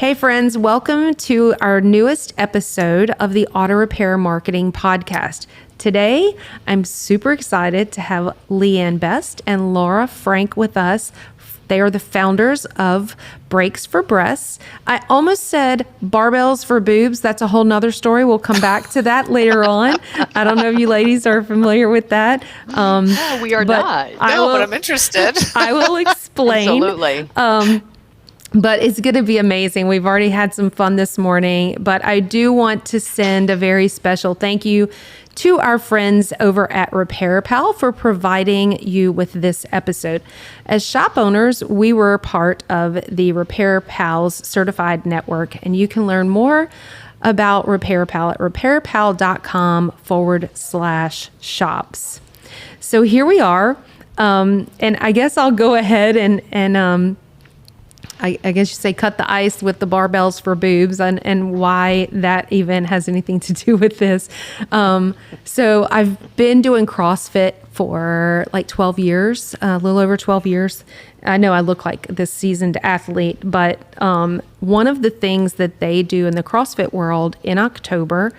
Hey friends, welcome to our newest episode of the Auto Repair Marketing Podcast. Today, I'm super excited to have Leigh Anne and Laura Frank with us. They are the founders of Brakes for Breasts. I almost said barbells for boobs. That's a whole nother story. We'll come back to that later on. I don't know if you ladies are familiar with that. No, we are not. But I'm interested. I will explain. Absolutely. But it's going to be amazing. We've already had some fun this morning, but I do want to send a very special thank you to our friends over at Repair Pal for providing you with this episode. As shop owners, we were part of the Repair Pal's certified network, and you can learn more about Repair Pal at repairpal.com/shops. So here we are. And I guess I'll go ahead and I guess you say cut the ice with the barbells for boobs and why that even has anything to do with this. So I've been doing CrossFit for like 12 years, a little over 12 years. I know I look like this seasoned athlete, but one of the things that they do in the CrossFit world in October,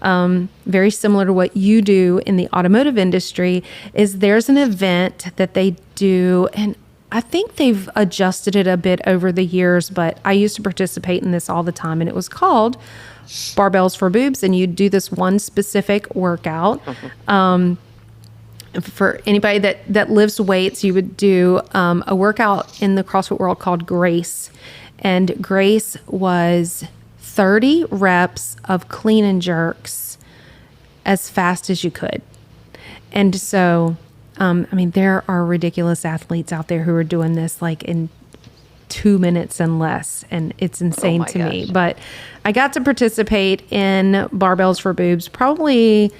very similar to what you do in the automotive industry, is there's an event that they do, and I think they've adjusted it a bit over the years, but I used to participate in this all the time, and it was called Barbells for Boobs, and you'd do this one specific workout. For anybody that lifts weights, you would do a workout in the CrossFit world called Grace, and Grace was 30 reps of clean and jerks as fast as you could. And so there are ridiculous athletes out there who are doing this like in 2 minutes and less, and it's insane to me. But I got to participate in Barbells for Boobs probably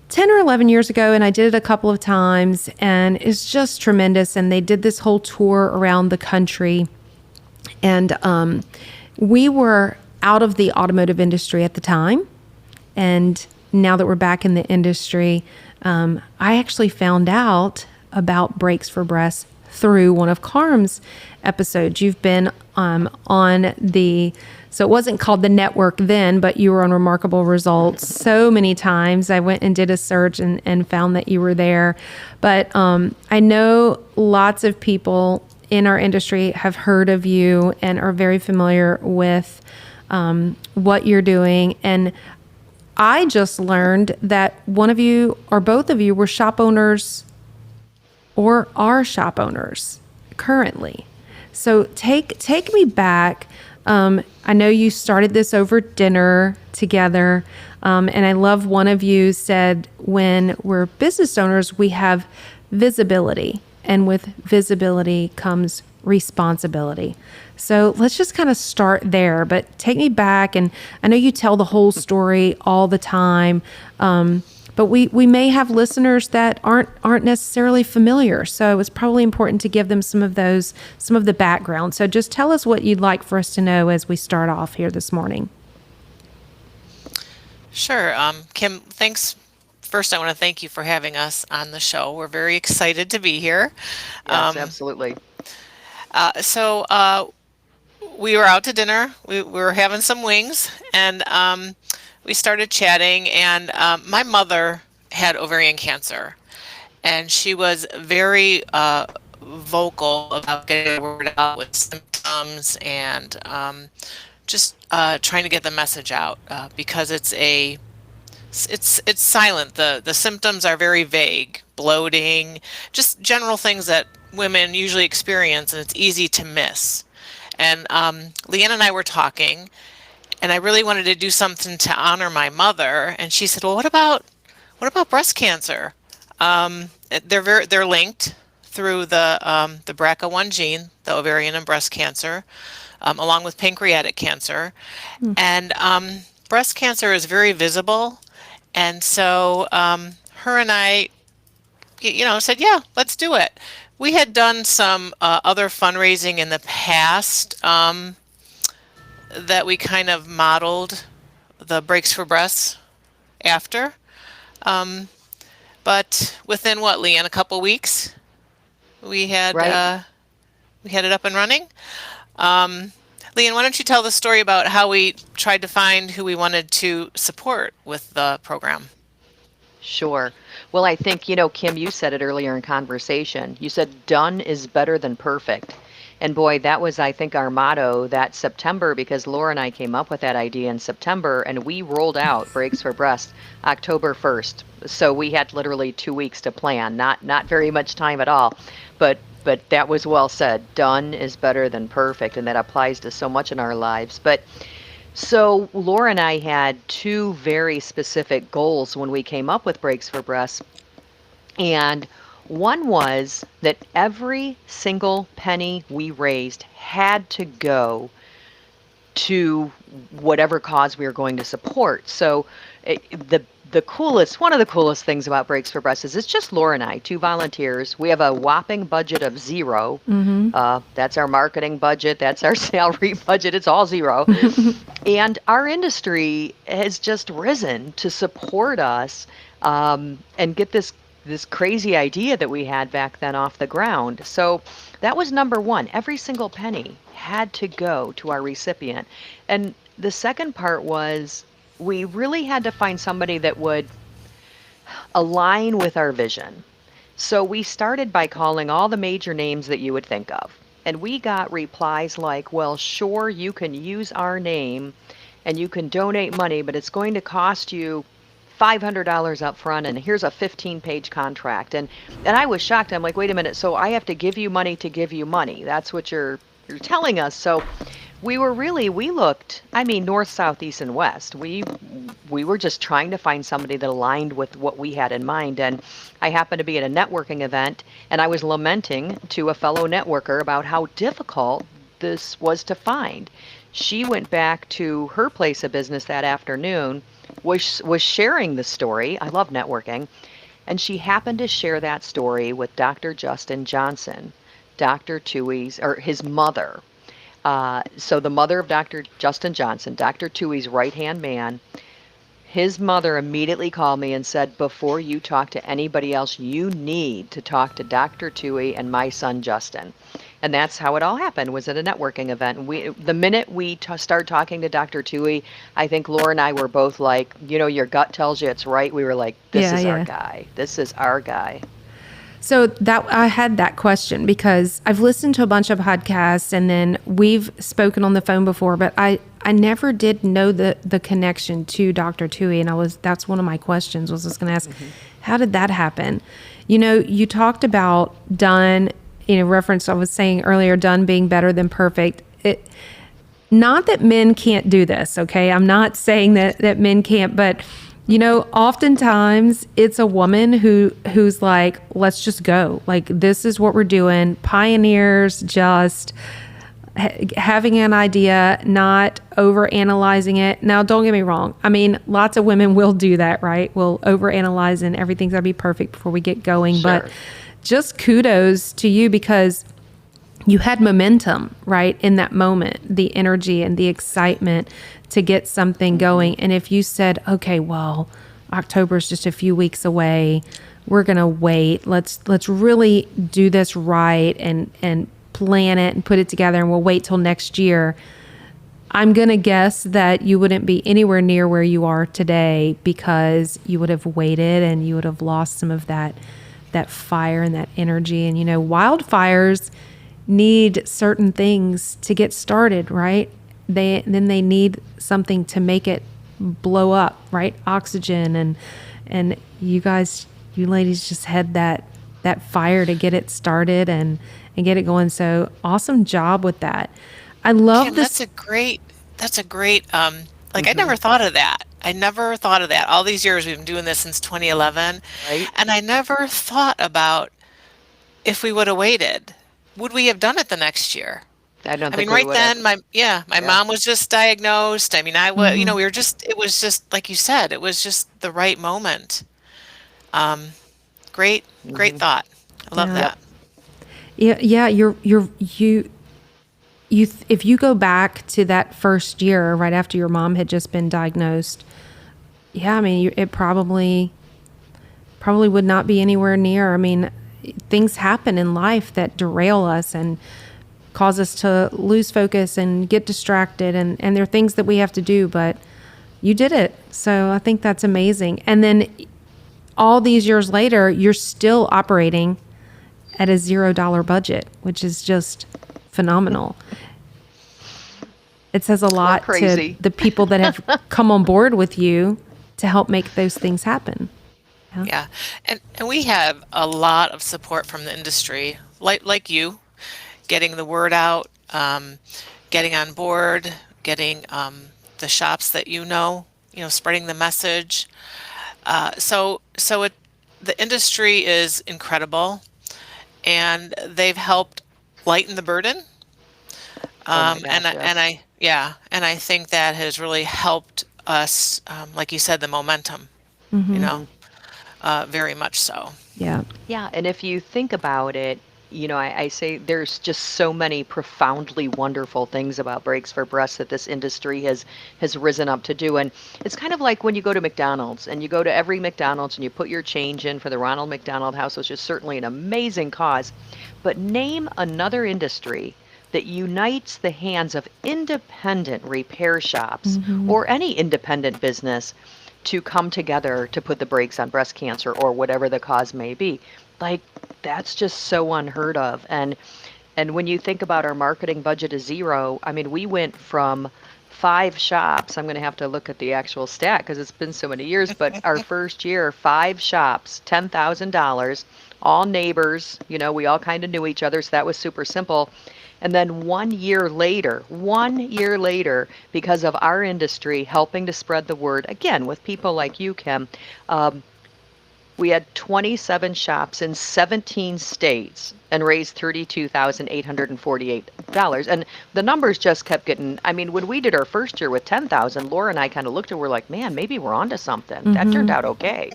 10 or 11 years ago, and I did it a couple of times, and it's just tremendous. And they did this whole tour around the country, and we were out of the automotive industry at the time, and now that we're back in the industry, I actually found out about Brakes for Breasts through one of Carm's episodes. You've been on so it wasn't called the network then, but you were on Remarkable Results so many times. I went and did a search and found that you were there. But I know lots of people in our industry have heard of you and are very familiar with what you're doing. And I just learned that one of you or both of you were shop owners or are shop owners currently. So take me back. I know you started this over dinner together. And I love one of you said, when we're business owners, we have visibility, and with visibility comes responsibility. So let's just kind of start there, but take me back. And I know you tell the whole story all the time, but we may have listeners that aren't necessarily familiar. So it's probably important to give them some of the background. So just tell us what you'd like for us to know as we start off here this morning. Sure. Kim, thanks. First, I want to thank you for having us on the show. We're very excited to be here. Yes, absolutely. So we were out to dinner. We were having some wings, and we started chatting. And my mother had ovarian cancer, and she was very vocal about getting the word out with symptoms and just trying to get the message out because it's silent. The symptoms are very vague: bloating, just general things that women usually experience, and it's easy to miss. And Leigh Anne and I were talking, and I really wanted to do something to honor my mother. And she said, "Well, what about breast cancer? They're linked through the BRCA1 gene, the ovarian and breast cancer, along with pancreatic cancer, and breast cancer is very visible." And so her and I, said, "Yeah, let's do it." We had done some other fundraising in the past that we kind of modeled the Brakes for Breasts after. But within Leigh Anne, a couple weeks, we had it up and running. Leigh Anne, why don't you tell the story about how we tried to find who we wanted to support with the program? Sure. Well, I think, Kim, you said it earlier in conversation. You said done is better than perfect. And boy, that was, I think, our motto that September, because Laura and I came up with that idea in September, and we rolled out Breaks for Breast October 1st. So we had literally 2 weeks to plan, not very much time at all. But that was well said. Done is better than perfect, and that applies to so much in our lives. But so Laura and I had two very specific goals when we came up with Breaks for Breasts. And one was that every single penny we raised had to go to whatever cause we were going to support. So one of the coolest things about Breaks for Breasts is it's just Laura and I, two volunteers. We have a whopping budget of zero. That's our marketing budget. That's our salary budget. It's all zero. And our industry has just risen to support us and get this crazy idea that we had back then off the ground. So that was number one. Every single penny had to go to our recipient. And the second part was we really had to find somebody that would align with our vision. So we started by calling all the major names that you would think of. And we got replies like, well, sure, you can use our name and you can donate money, but it's going to cost you $500 up front, and here's a 15-page contract. And I was shocked. I'm like, wait a minute, so I have to give you money to give you money. That's what you're telling us. So we looked, north, south, east, and west. We were just trying to find somebody that aligned with what we had in mind. And I happened to be at a networking event, and I was lamenting to a fellow networker about how difficult this was to find. She went back to her place of business that afternoon, was sharing the story. I love networking. And she happened to share that story with Dr. Justin Johnson, Dr. Tuohy's, or his mother. So the mother of Dr. Justin Johnson, Dr. Tuohy's right-hand man, his mother immediately called me and said, before you talk to anybody else, you need to talk to Dr. Tuohy and my son, Justin. And that's how it all happened, was at a networking event. And the minute we started talking to Dr. Tuohy, I think Laura and I were both like, your gut tells you it's right. We were like, this is our guy. This is our guy. So that I had that question because I've listened to a bunch of podcasts and then we've spoken on the phone before, but I never did know the connection to Dr. Tuohy. And that's one of my questions was I was going to ask, how did that happen? You talked about done, reference I was saying earlier, done being better than perfect. Not that men can't do this. Okay. I'm not saying that men can't, but oftentimes it's a woman who's like, let's just go. Like, this is what we're doing. Pioneers, just having an idea, not over analyzing it. Now, don't get me wrong. Lots of women will do that, right? We'll over analyze and everything's gotta be perfect before we get going. Sure. But just kudos to you because you had momentum, right? In that moment, the energy and the excitement to get something going. And if you said, okay, well, October's just a few weeks away, we're going to wait. Let's really do this right and plan it and put it together and we'll wait till next year. I'm going to guess that you wouldn't be anywhere near where you are today because you would have waited and you would have lost some of that fire and that energy. And, wildfires need certain things to get started, right? They need something to make it blow up, right? Oxygen and you ladies just had that fire to get it started and get it going. So awesome job with that. I love Kim, this. That's a great, I never thought of that. I never thought of that. All these years we've been doing this since 2011. Right. And I never thought about if we would have waited, would we have done it the next year? I don't think right we then, would have. my mom was just diagnosed. I was, it was just, like you said, it was just the right moment. Great thought. I love that. Yeah. If you go back to that first year, right after your mom had just been diagnosed, it probably would not be anywhere near. Things happen in life that derail us and cause us to lose focus and get distracted. And there are things that we have to do, but you did it. So I think that's amazing. And then all these years later, you're still operating at a $0 budget, which is just phenomenal. It says a lot to the people that have come on board with you to help make those things happen. Yeah. And we have a lot of support from the industry, like you, getting the word out, getting on board, getting the shops that spreading the message. The industry is incredible, and they've helped lighten the burden. And I think that has really helped us, like you said, the momentum, very much so. Yeah. Yeah, and if you think about it, I say there's just so many profoundly wonderful things about Breaks for Breasts that this industry has risen up to do. And it's kind of like when you go to McDonald's and you go to every McDonald's and you put your change in for the Ronald McDonald House, which is certainly an amazing cause. But name another industry that unites the hands of independent repair shops or any independent business to come together to put the brakes on breast cancer or whatever the cause may be. Like, that's just so unheard of. And when you think about our marketing budget is zero, I mean, we went from 5 shops. I'm going to have to look at the actual stat because it's been so many years, but our first year, 5 shops, $10,000, all neighbors, we all kind of knew each other. So that was super simple. And then 1 year later, because of our industry helping to spread the word, again, with people like you, Kim, we had 27 shops in 17 states and raised $32,848. And the numbers just kept getting, I mean, when we did our first year with 10,000, Laura and I kind of looked and we're like, man, maybe we're onto something. That turned out okay.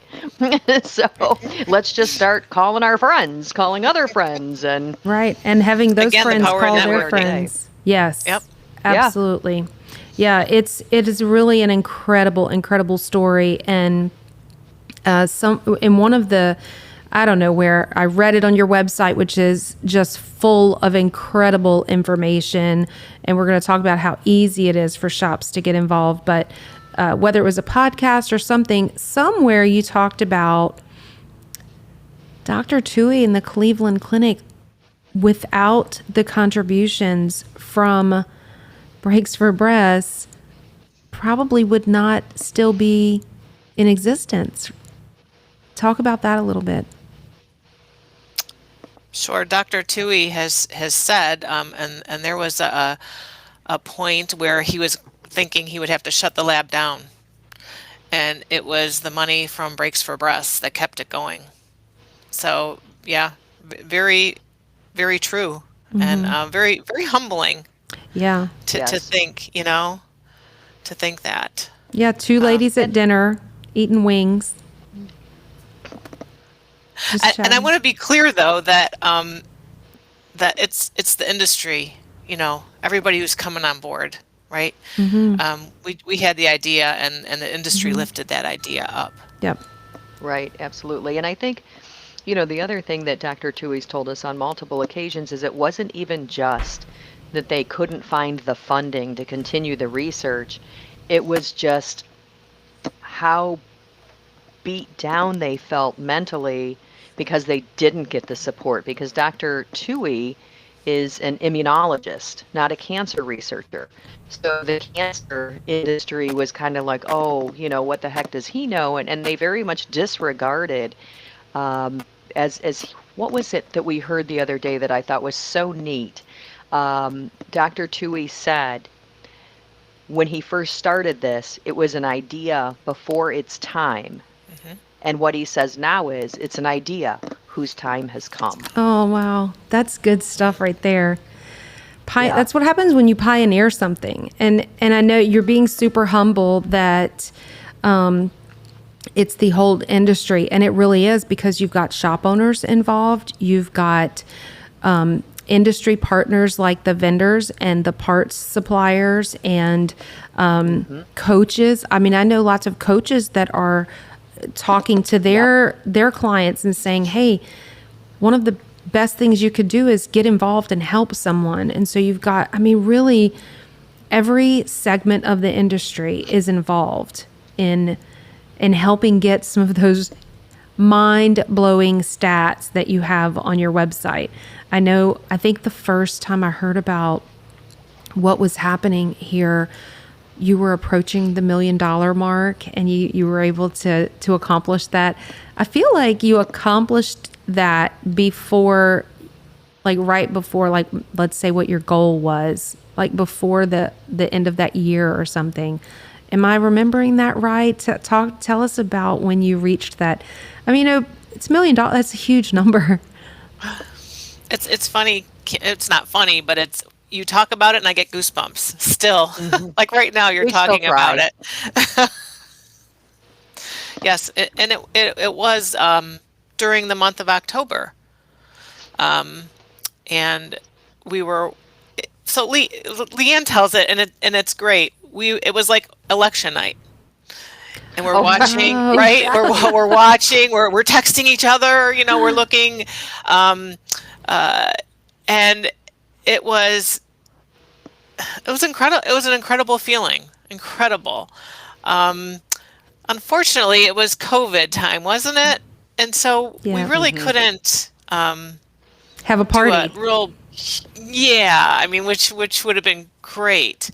So let's just start calling our friends, calling other friends. And right. And having those friends call their friends. Yes. Yep. Absolutely. Yeah. It is really an incredible story. And in one of the, I don't know where, I read it on your website, which is just full of incredible information. And we're going to talk about how easy it is for shops to get involved. But whether it was a podcast or something, somewhere you talked about Dr. Tuohy in the Cleveland Clinic without the contributions from Breaks for Breasts probably would not still be in existence. Talk about that a little bit. Sure. Dr. Tuohy has said, and there was a point where he was thinking he would have to shut the lab down. And it was the money from Breaks for Breasts that kept it going. So, yeah, very, very true. And very, very humbling. Yeah. To think, to think that. Yeah, 2 ladies at dinner eating wings. And I want to be clear, though, that that it's the industry, everybody who's coming on board, right? We had the idea, and the industry lifted that idea up. Yep. Right, absolutely. And I think, the other thing that Dr. Tuohy's told us on multiple occasions is it wasn't even just that they couldn't find the funding to continue the research. It was just how beat down they felt mentally because they didn't get the support, because Dr. Tuohy is an immunologist, not a cancer researcher. So the cancer industry was kind of like, oh, what the heck does he know? And they very much disregarded, as what was it that we heard the other day that I thought was so neat? Dr. Tuohy said, when he first started this, it was an idea before its time. And what he says now is, it's an idea whose time has come. Oh, wow. That's good stuff right there. That's what happens when you pioneer something. And I know you're being super humble that it's the whole industry. And it really is, because you've got shop owners involved. You've got industry partners like the vendors and the parts suppliers and coaches. I mean, I know lots of coaches that are talking to their clients and saying, hey, one of the best things you could do is get involved and help someone. And so you've got, I mean, really every segment of the industry is involved in helping get some of those mind-blowing stats that you have on your website. I think the first time I heard about what was happening here, you were approaching the $1 million mark, and you were able to accomplish that. I feel like you accomplished that before, like right before, like, let's say what your goal was, like before the end of that year or something. Am I remembering that right? Tell us about when you reached that. I mean, it's $1 million. That's a huge number. It's funny. It's not funny, but it's, you talk about it and I get goosebumps still. Like right now you're talking about it. Yes. It was during the month of October. And we were, so Leigh Anne tells it, and it's great. It was like election night. And we're watching, right? We're watching, we're texting each other, we're looking, and it was incredible. It was an incredible feeling. Incredible. Unfortunately, it was COVID time, wasn't it? And so we really couldn't have a party. I mean, which would have been great,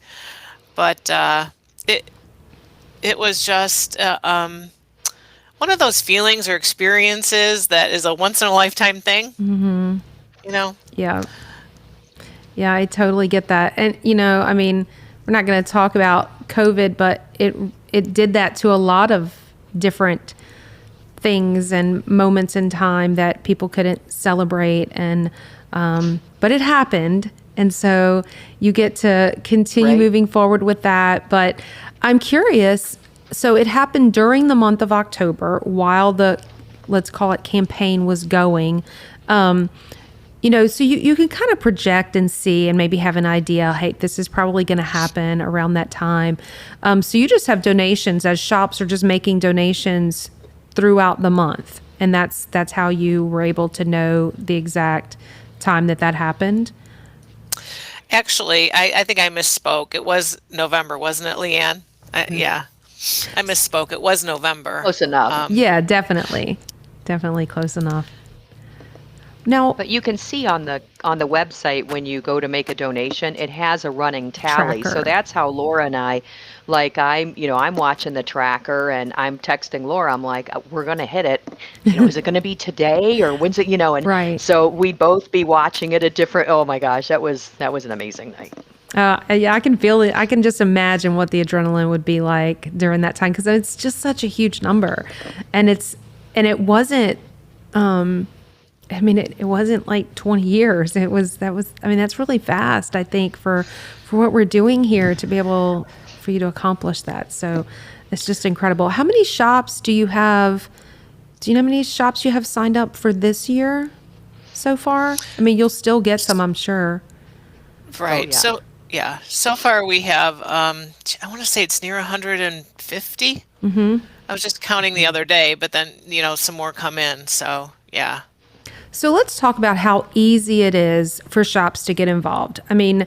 but it was just one of those feelings or experiences that is a once in a lifetime thing. Mm-hmm. Yeah, I totally get that. And, I mean, we're not going to talk about COVID, but it did that to a lot of different things and moments in time that people couldn't celebrate. And, but it happened. And so you get to continue moving forward with that. But I'm curious. So it happened during the month of October while the, let's call it, campaign was going. So you can kind of project and see and maybe have an idea, hey, this is probably going to happen around that time. So you just have donations, as shops are just making donations throughout the month. And that's how you were able to know the exact time that happened. Actually, I think I misspoke. It was November, wasn't it, Leigh Anne? Yeah, I misspoke. It was November. Close enough. Yeah, definitely close enough. Now, but you can see on the website when you go to make a donation, it has a running tally. Tracker. So that's how Laura and I, like I'm watching the tracker and I'm texting Laura. I'm like, we're gonna hit it. Is it gonna be today or when's it? And right. So we'd both be watching it at different. Oh my gosh, that was an amazing night. Yeah, I can feel it. I can just imagine what the adrenaline would be like during that time because it's just such a huge number, and it wasn't. I mean, it wasn't like 20 years. That's really fast, I think, for what we're doing here to be able for you to accomplish that. So it's just incredible. How many shops do you have? Do you know how many shops you have signed up for this year so far? I mean, you'll still get some, I'm sure. Right. Oh, yeah. So far we have, I want to say it's near 150. Mm-hmm. I was just counting the other day, but then, some more come in. So, yeah. So let's talk about how easy it is for shops to get involved. I mean,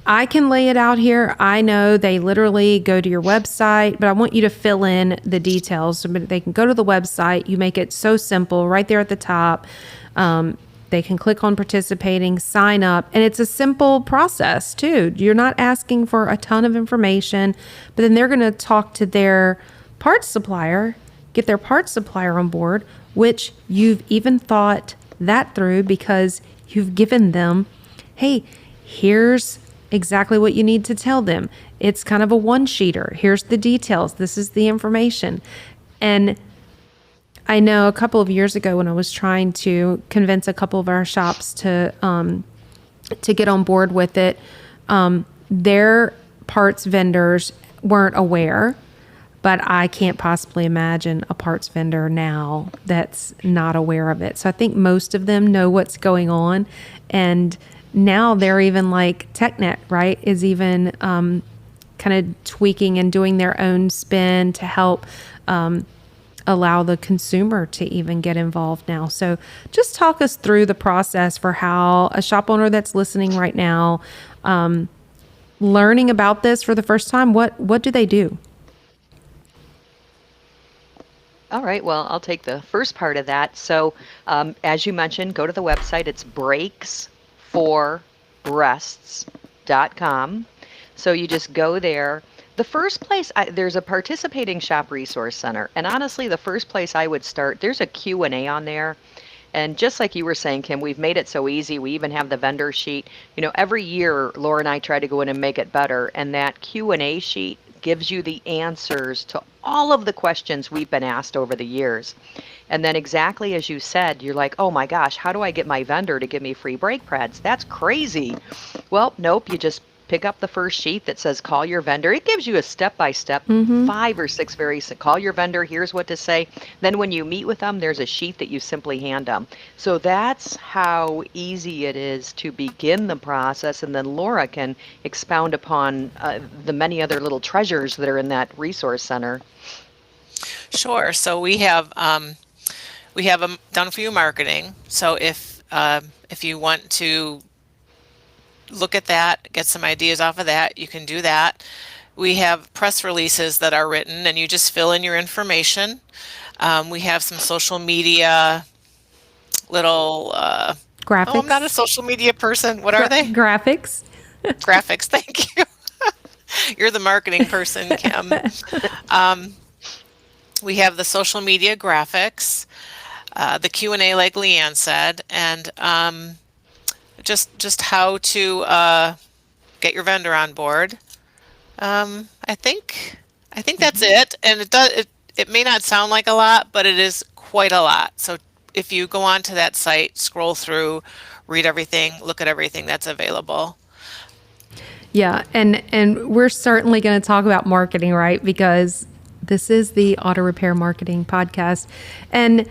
I can lay it out here. I know they literally go to your website, but I want you to fill in the details. So they can go to the website. You make it so simple right there at the top. They can click on participating, sign up, and it's a simple process too. You're not asking for a ton of information, but then they're going to talk to their parts supplier, get their parts supplier on board, which you've even thought that through because you've given them, hey, here's exactly what you need to tell them. It's kind of a one-sheeter. Here's the details. This is the information. And I know a couple of years ago when I was trying to convince a couple of our shops to get on board with it, their parts vendors weren't aware. But I can't possibly imagine a parts vendor now that's not aware of it. So I think most of them know what's going on. And now they're even like TechNet, right, is even kind of tweaking and doing their own spin to help allow the consumer to even get involved now. So just talk us through the process for how a shop owner that's listening right now, learning about this for the first time, what do they do? All right, well, I'll take the first part of that. So, as you mentioned, go to the website. It's breaksforbreasts.com. So you just go there. The first place, there's a participating shop resource center. And honestly, the first place I would start, there's a Q&A on there. And just like you were saying, Kim, we've made it so easy. We even have the vendor sheet. Every year, Laura and I try to go in and make it better. And that Q&A sheet gives you the answers to all of the questions we've been asked over the years. And then exactly as you said, you're like, oh my gosh, how do I get my vendor to give me free brake pads? That's crazy. Well, nope, you just pick up the first sheet that says call your vendor. It gives you a step-by-step, 5 or 6 call your vendor, here's what to say. Then when you meet with them, there's a sheet that you simply hand them. So that's how easy it is to begin the process. And then Laura can expound upon the many other little treasures that are in that resource center. Sure. So we have done for you marketing. So if you want to look at that, get some ideas off of that, you can do that. We have press releases that are written and you just fill in your information. We have some social media little Graphics. Oh, I'm not a social media person. What are they? Graphics. Graphics. Thank you. You're the marketing person, Kim. We have the social media graphics, the Q&A like Leigh Anne said, and just how to get your vendor on board. I think that's it. And it may not sound like a lot, but it is quite a lot. So if you go onto that site, scroll through, read everything, look at everything that's available. Yeah, and we're certainly going to talk about marketing, right? Because this is the Auto Repair Marketing Podcast. And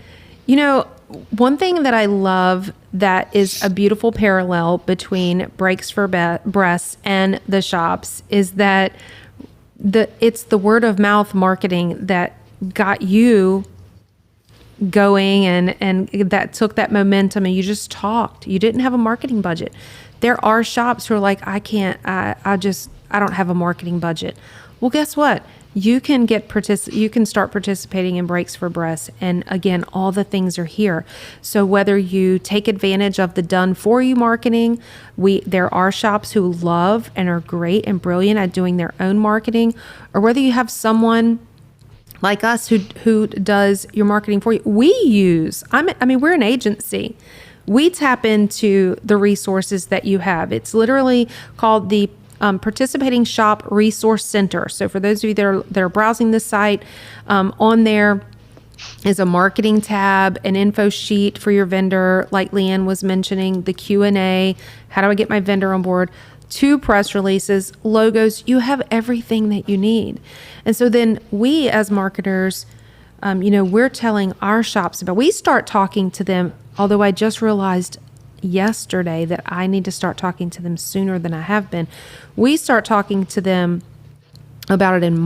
one thing that I love that is a beautiful parallel between Brakes for Breasts and the shops is that it's the word of mouth marketing that got you going and that took that momentum, and you just talked. You didn't have a marketing budget. There are shops who are like, I don't have a marketing budget. Well, guess what? You can you can start participating in Brakes for Breasts. And again, all the things are here. So whether you take advantage of the done for you marketing, there are shops who love and are great and brilliant at doing their own marketing, or whether you have someone like us who does your marketing for you. We're an agency. We tap into the resources that you have. It's literally called the Participating Shop Resource Center. So for those of you that are browsing this site, on there is a marketing tab, an info sheet for your vendor, like Leigh Anne was mentioning, the Q&A, how do I get my vendor on board, 2 press releases, logos. You have everything that you need. And so then we as marketers, we're telling our shops we start talking to them, although I just realized yesterday that I need to start talking to them sooner than I have been. We start talking to them about it in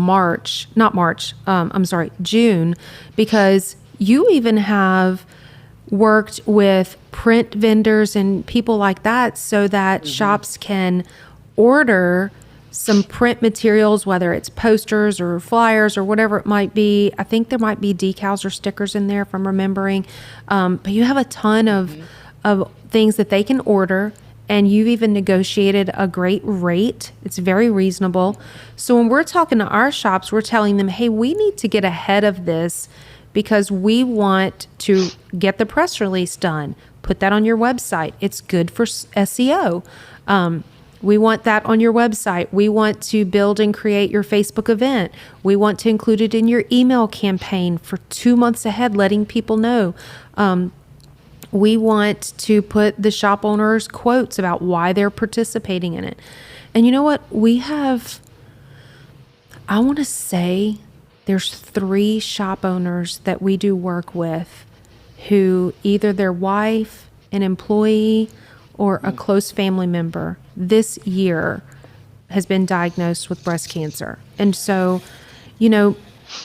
June, because you even have worked with print vendors and people like that so that shops can order some print materials, whether it's posters or flyers or whatever it might be. I think there might be decals or stickers in there, if I'm remembering. But you have a ton of things that they can order, and you've even negotiated a great rate. It's very reasonable. So when we're talking to our shops, we're telling them, hey, we need to get ahead of this because we want to get the press release done. Put that on your website. It's good for SEO. We want that on your website. We want to build and create your Facebook event. We want to include it in your email campaign for 2 months ahead, letting people know. We want to put the shop owners' quotes about why they're participating in it. And you know what? I want to say there's 3 shop owners that we do work with who either their wife, an employee, or a close family member this year has been diagnosed with breast cancer. And so,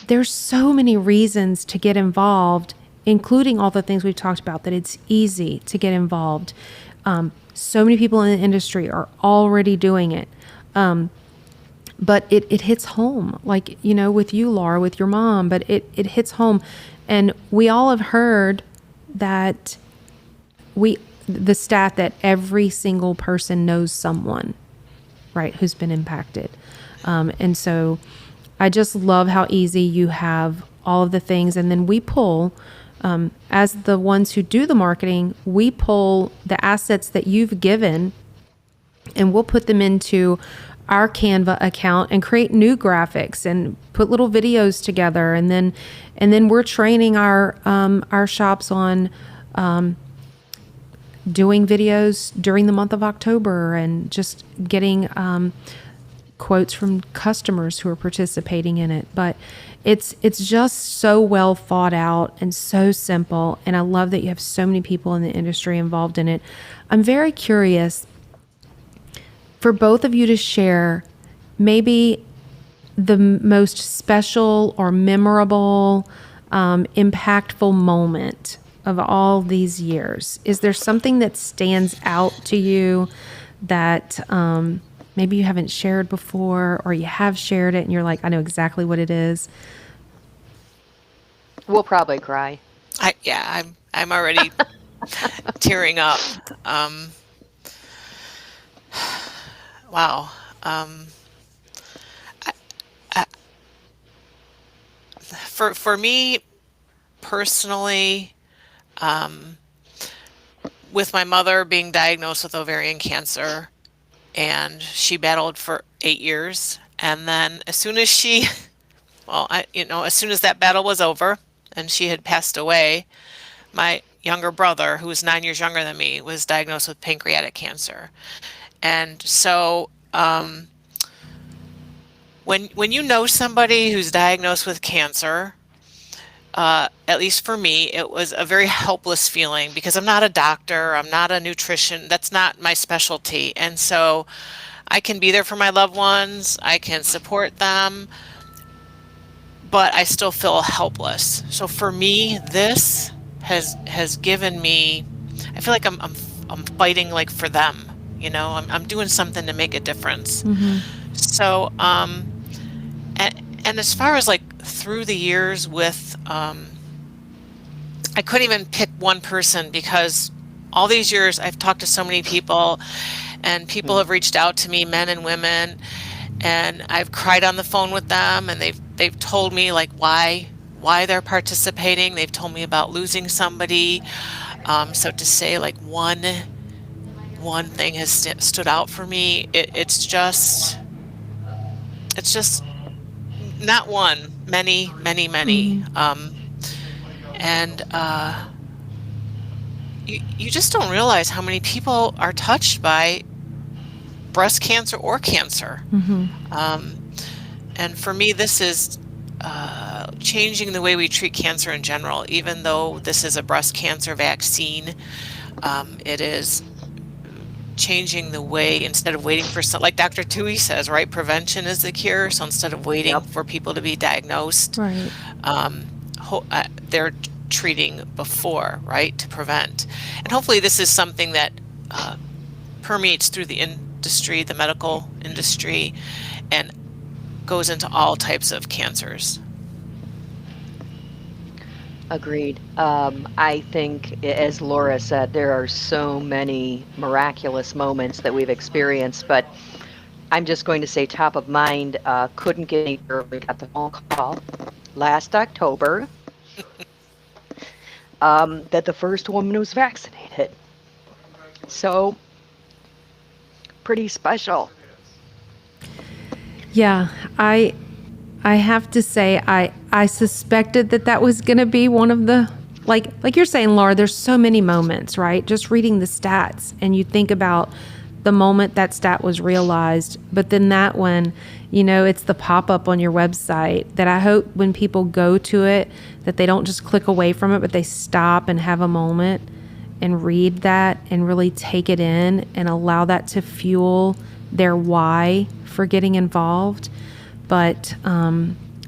there's so many reasons to get involved, including all the things we've talked about, that it's easy to get involved. So many people in the industry are already doing it. But it hits home, like, with you, Laura, with your mom, but it hits home. And we all have heard that the stat that every single person knows someone, right, who's been impacted. And so I just love how easy you have all of the things. And then we pull, as the ones who do the marketing, we pull the assets that you've given and we'll put them into our Canva account and create new graphics and put little videos together. And then we're training our shops on, doing videos during the month of October and just getting, quotes from customers who are participating in it. But it's just so well thought out and so simple. And I love that you have so many people in the industry involved in it. I'm very curious for both of you to share maybe the most special or memorable, impactful moment of all these years. Is there something that stands out to you that maybe you haven't shared before, or you have shared it and you're like, I know exactly what it is? We'll probably cry. I'm already tearing up. Wow. For me personally, with my mother being diagnosed with ovarian cancer, and she battled for 8 years, and then as soon as as soon as that battle was over and she had passed away, my younger brother, who was 9 years younger than me, was diagnosed with pancreatic cancer. And so when you know somebody who's diagnosed with cancer, at least for me, it was a very helpless feeling, because I'm not a doctor, I'm not a nutrition, that's not my specialty. And so I can be there for my loved ones, I can support them, but I still feel helpless. So for me, this has given me, I feel like I'm fighting like for them. I'm doing something to make a difference. Mm-hmm. So, and as far as like through the years with, I couldn't even pick one person, because all these years I've talked to so many people, and people have reached out to me, men and women, and I've cried on the phone with them, and they've told me like why they're participating. They've told me about losing somebody. So to say like one thing has stood out for me, it's just not one, many. Mm-hmm. And you just don't realize how many people are touched by breast cancer or cancer. Mm-hmm. And for me, this is changing the way we treat cancer in general. Even though this is a breast cancer vaccine, it is changing the way, instead of waiting for like Dr. Tuohy says, right? Prevention is the cure. So instead of waiting for people to be diagnosed, Right. They're treating before, right, to prevent. And hopefully this is something that permeates through the industry, the medical industry, and goes into all types of cancers. Agreed. I think, as Laura said, there are so many miraculous moments that we've experienced, but I'm just going to say top of mind, couldn't get any earlier. We got the phone call last October that the first woman was vaccinated. So, pretty special. Yeah, I have to say, I suspected that was going to be one of the, like you're saying, Laura, there's so many moments, right? Just reading the stats, and you think about the moment that stat was realized, but then that one, it's the pop-up on your website that I hope when people go to it, that they don't just click away from it, but they stop and have a moment and read that and really take it in and allow that to fuel their why for getting involved. But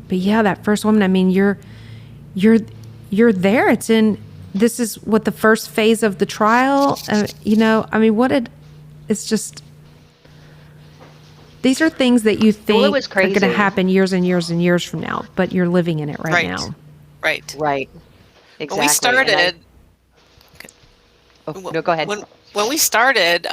but yeah, that first woman, I mean, you're there. This is what the first phase of the trial, I mean, it's just, these are things that you Well, it think was are going to crazy. happen years and years and years from now, but you're living in it right Right. now. Right. Right. When we Exactly. And started, no, go ahead. when we started,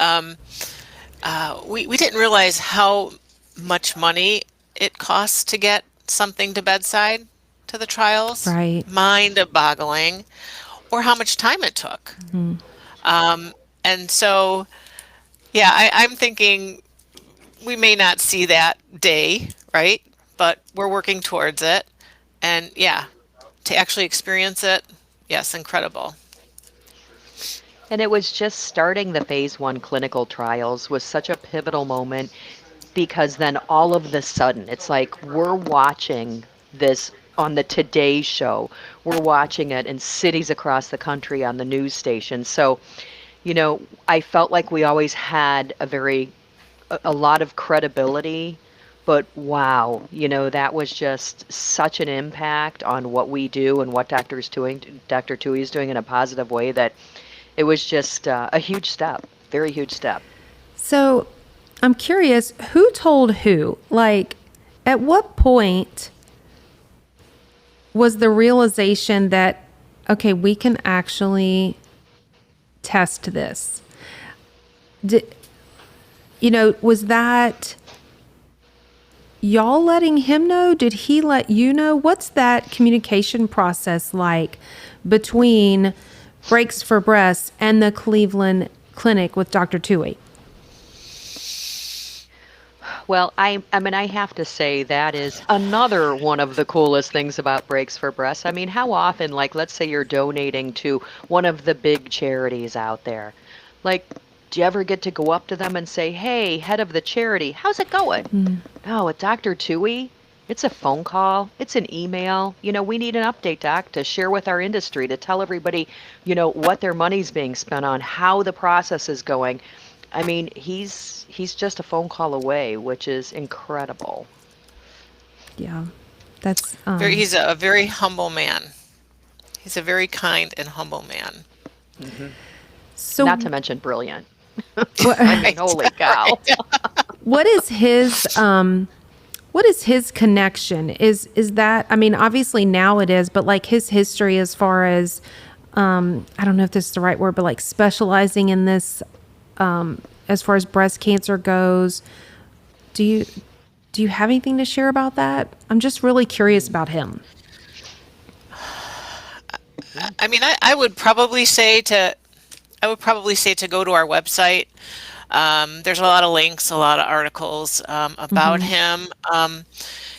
we didn't realize how much money it costs to get something to bedside to the trials. Right. Mind-boggling, or how much time it took. And so, yeah, I'm thinking we may not see that day, right? But we're working towards it. And yeah, to actually experience it, yes, incredible. And it was just starting the phase 1 clinical trials was such a pivotal moment because then all of the sudden it's like we're watching this on the Today Show. We're watching it in cities across the country on the news stations. So, I felt like we always had a lot of credibility, but wow, that was just such an impact on what we do and what Dr. Tuohy is doing in a positive way that it was just a huge step, very huge step. So I'm curious, who told who? Like, at what point was the realization that, okay, we can actually test this? Was that y'all letting him know? Did he let you know? What's that communication process like between Breaks for Breasts and the Cleveland Clinic with Dr. Tuohy? Well, I mean, I have to say that is another one of the coolest things about Breaks for Breasts. I mean, how often, like, let's say you're donating to one of the big charities out there. Like, do you ever get to go up to them and say, hey, head of the charity, how's it going? No, with Dr. Tuohy, it's a phone call, it's an email. We need an update, doc, to share with our industry, to tell everybody, what their money's being spent on, how the process is going. I mean, he's just a phone call away, which is incredible. Yeah, that's He's a very humble man. He's a very kind and humble man. so. Not to mention brilliant. I mean, holy cow. What is his connection? Is that, I mean, obviously now it is, but like his history as far as I don't know if this is the right word, but like specializing in this as far as breast cancer goes. Do you have anything to share about that? I'm just really curious about him. I mean, I would probably say to go to our website. There's a lot of links, a lot of articles about him.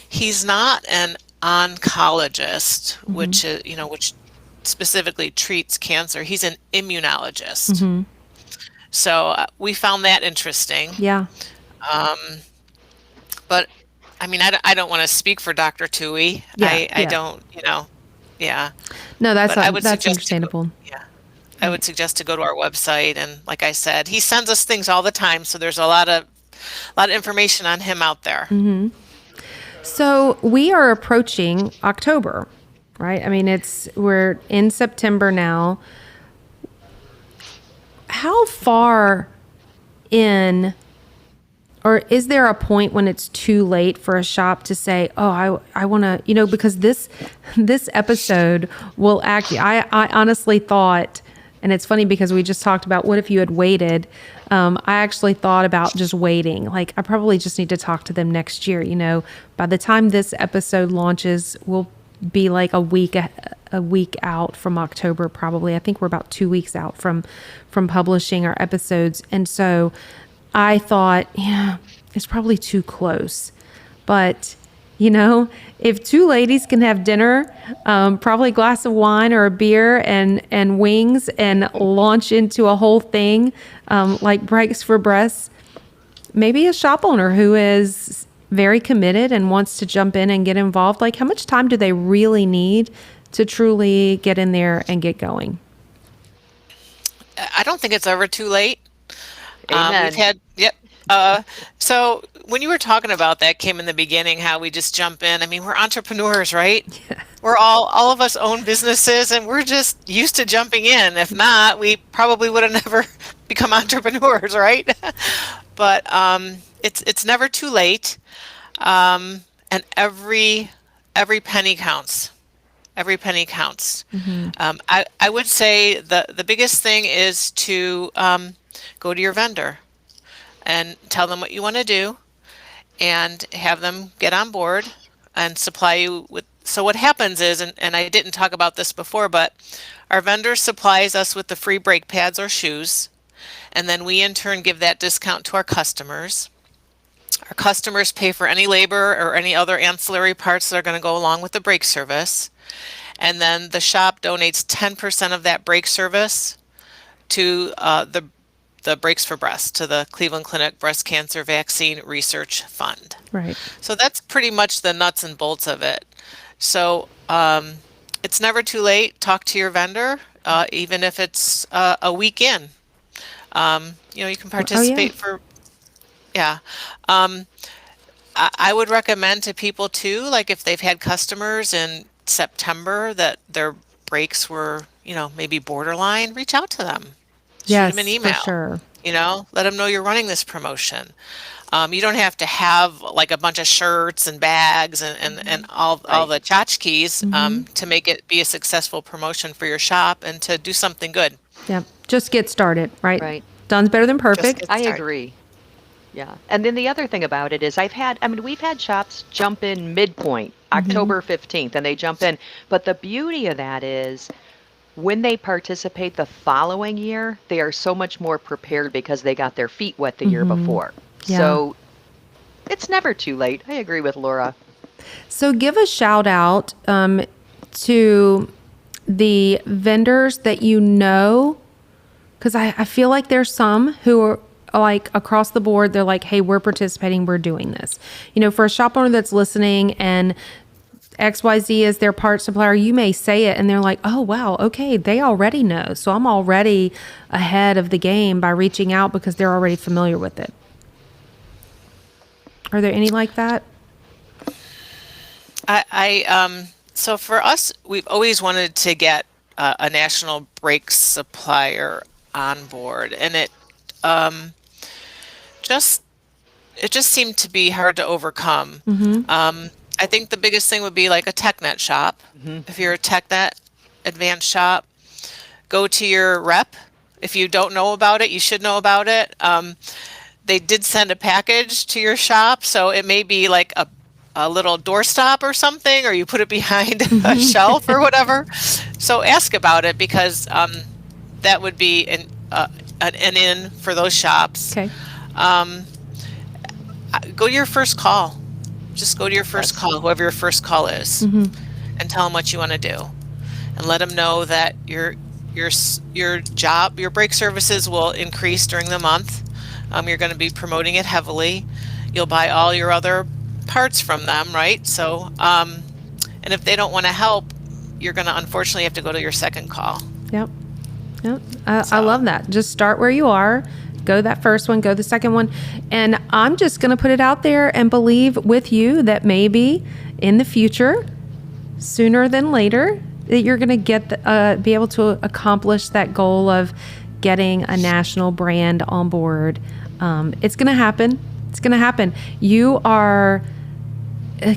He's not an oncologist, which is, which specifically treats cancer. He's an immunologist. So we found that interesting. Yeah. But I mean, I don't want to speak for Dr. Tuohy. I don't, yeah. No, that's But I would that's suggest understandable. I would suggest to go to our website, and like I said, he sends us things all the time, so there's a lot of information on him out there. So we are approaching October, right? I mean, we're in September now. How far in, or is there a point when it's too late for a shop to say, oh, I want to, because this episode will actually, I honestly thought, and it's funny because we just talked about what if you had waited. I actually thought about just waiting. Like, I probably just need to talk to them next year. By the time this episode launches, we'll be like a week out from October, probably. I think we're about 2 weeks out from publishing our episodes. And so I thought, yeah, it's probably too close. But, if two ladies can have dinner, probably a glass of wine or a beer and wings and launch into a whole thing like Breaks for Breasts, maybe a shop owner who is very committed and wants to jump in and get involved, like how much time do they really need to truly get in there and get going? I don't think it's ever too late. Amen. So when you were talking about that came in the beginning, how we just jump in. I mean, we're entrepreneurs, right? We're all of us own businesses and we're just used to jumping in. If not, we probably would have never become entrepreneurs, right? But it's never too late. And every penny counts. Every penny counts. I would say the biggest thing is to go to your vendor and tell them what you want to do and have them get on board and supply you with. So what happens is, and I didn't talk about this before, but our vendor supplies us with the free brake pads or shoes, and then we in turn give that discount to our customers. Our customers pay for any labor or any other ancillary parts that are going to go along with the brake service. And then the shop donates 10% of that brake service to the Brakes for Breast, to the Cleveland Clinic Breast Cancer Vaccine Research Fund. Right. So that's pretty much the nuts and bolts of it. So it's never too late. Talk to your vendor, even if it's a week in. You can participate for, yeah. I would recommend to people too, like if they've had customers in September that their brakes were, maybe borderline, reach out to them. Yes, Shoot them an email. for sure. Let them know you're running this promotion. You don't have to have like a bunch of shirts and bags and all the tchotchkes to make it be a successful promotion for your shop and to do something good. Yeah. Just get started, right? Right. Done's better than perfect. Just I Start. agree. Yeah. And then the other thing about it is we've had shops jump in midpoint, October 15th, and they jump in. But the beauty of that is when they participate the following year, they are so much more prepared because they got their feet wet the year before. Yeah. So it's never too late. I agree with Laura. So give a shout out to the vendors that you know, because I feel like there's some who are like across the board. They're like, hey, we're participating. We're doing this. For a shop owner that's listening and XYZ is their part supplier, you may say it and they're like, oh, wow, okay, they already know. So I'm already ahead of the game by reaching out because they're already familiar with it. Are there any like that? So for us, we've always wanted to get a national brake supplier on board, and it just seemed to be hard to overcome. I think the biggest thing would be like a TechNet shop. If you're a TechNet advanced shop, go to your rep. If you don't know about it, you should know about it. They did send a package to your shop, so it may be like a little doorstop or something, or you put it behind a shelf or whatever. So ask about it because that would be an in for those shops. Okay. Go to your first call. Just go to your first call, whoever your first call is, and tell them what you want to do, and let them know that your brake services will increase during the month. You're going to be promoting it heavily. You'll buy all your other parts from them, right? So, and if they don't want to help, you're going to unfortunately have to go to your second call. Yep. I love that. Just start where you are. Go that first one, go the second one. And I'm just going to put it out there and believe with you that maybe in the future, sooner than later, that you're going to be able to accomplish that goal of getting a national brand on board. It's going to happen. It's going to happen. You are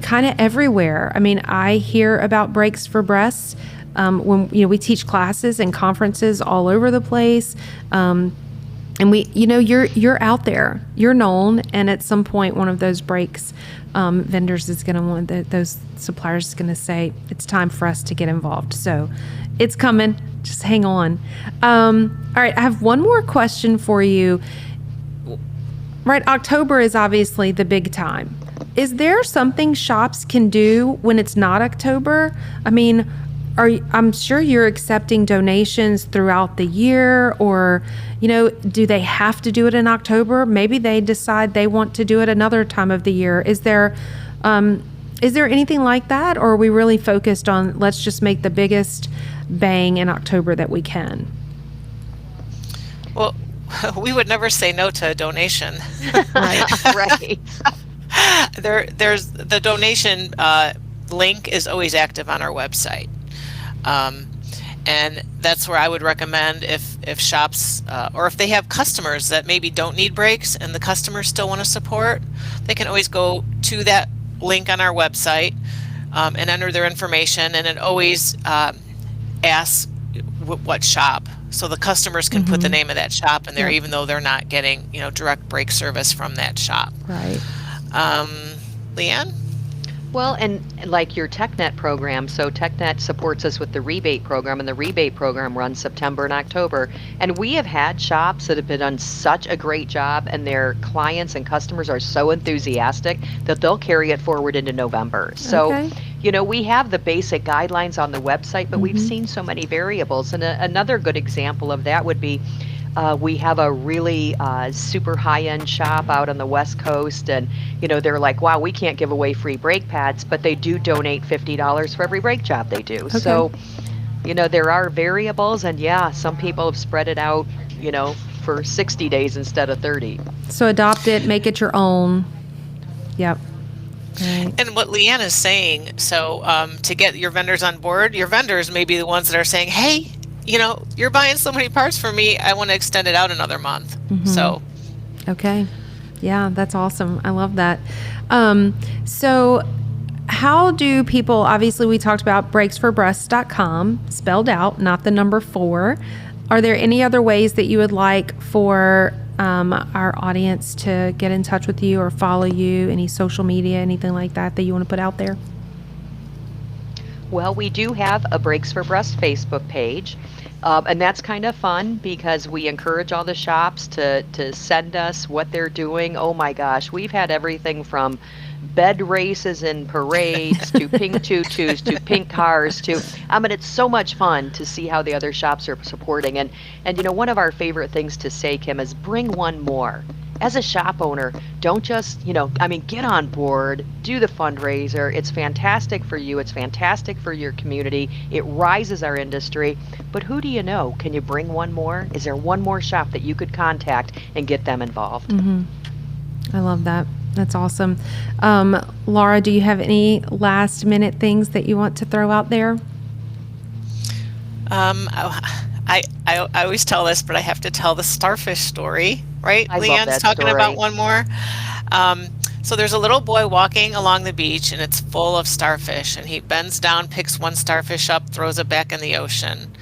kind of everywhere. I mean, I hear about Brakes for Breasts when we teach classes and conferences all over the place. And you're out there, you're known, and at some point, one of those brakes vendors is going to those suppliers is going to say, it's time for us to get involved. So it's coming. Just hang on. All right. I have one more question for you. Right. October is obviously the big time. Is there something shops can do when it's not October? I mean, I'm sure you're accepting donations throughout the year, or, do they have to do it in October? Maybe they decide they want to do it another time of the year. Is there anything like that, or are we really focused on let's just make the biggest bang in October that we can? Well, we would never say no to a donation. Right. Right. There's the donation link is always active on our website. Um, and that's where I would recommend if shops or if they have customers that maybe don't need brakes and the customers still want to support, they can always go to that link on our website and enter their information, and it always asks what shop, so the customers can put the name of that shop in there, Yep. even though they're not getting direct brake service from that shop. Right. Leigh Anne? Well, and like your TechNet program, so TechNet supports us with the rebate program, and the rebate program runs September and October. And we have had shops that have been done such a great job, and their clients and customers are so enthusiastic that they'll carry it forward into November. So, Okay. we have the basic guidelines on the website, but we've seen so many variables. And another good example of that would be we have a really super high-end shop out on the West Coast, and they're like, wow, we can't give away free brake pads, but they do donate $50 for every brake job they do. So, there are variables, and yeah, some people have spread it out, for 60 days instead of 30. So adopt it, make it your own. Yep. Right. And what Leigh Anne is saying, so to get your vendors on board, your vendors may be the ones that are saying, hey, you're buying so many parts for me, I want to extend it out another month. So, Okay. Yeah, that's awesome. I love that. So how do people, obviously we talked about brakesforbreasts.com, spelled out, not the number 4. Are there any other ways that you would like for our audience to get in touch with you or follow you, any social media, anything like that you want to put out there? Well, we do have a Brakes for Breast Facebook page. And that's kind of fun because we encourage all the shops to send us what they're doing. Oh my gosh, we've had everything from bed races and parades to pink tutus to pink cars to, it's so much fun to see how the other shops are supporting. And one of our favorite things to say, Kim, is bring one more. As a shop owner, don't just, get on board, do the fundraiser. It's fantastic for you. It's fantastic for your community. It rises our industry. But who do you know? Can you bring one more? Is there one more shop that you could contact and get them involved? I love that. That's awesome. Laura, do you have any last minute things that you want to throw out there? I always tell this, but I have to tell the starfish story, right? I Leigh love Anne's that talking story. about one more. So there's a little boy walking along the beach, and it's full of starfish, and he bends down, picks one starfish up, throws it back in the ocean.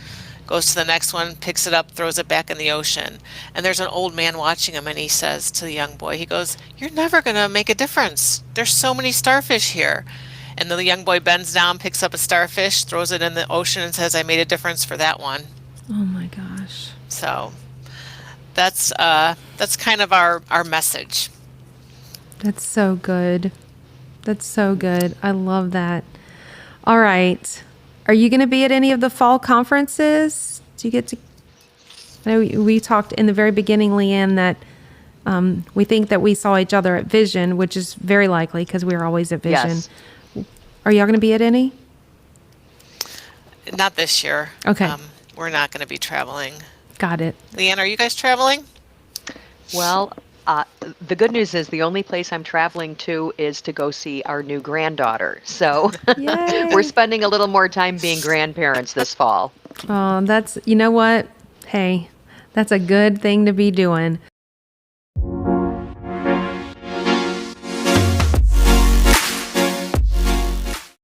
Goes to the next one, picks it up, throws it back in the ocean. And there's an old man watching him, and he says to the young boy, he goes, "You're never going to make a difference. There's so many starfish here." And the young boy bends down, picks up a starfish, throws it in the ocean, and says, "I made a difference for that one." Oh my gosh. So that's kind of our message. That's so good. That's so good. I love that. All right. Are you going to be at any of the fall conferences? Do you get to? I know we talked in the very beginning, Leigh Anne, that we think that we saw each other at Vision, which is very likely because we are always at Vision. Yes. Are y'all going to be at any? Not this year. Okay. We're not going to be traveling. Got it. Leigh Anne, are you guys traveling? Well, the good news is the only place I'm traveling to is to go see our new granddaughter. So Yay. we're spending a little more time being grandparents this fall. Oh, you know what? Hey, that's a good thing to be doing.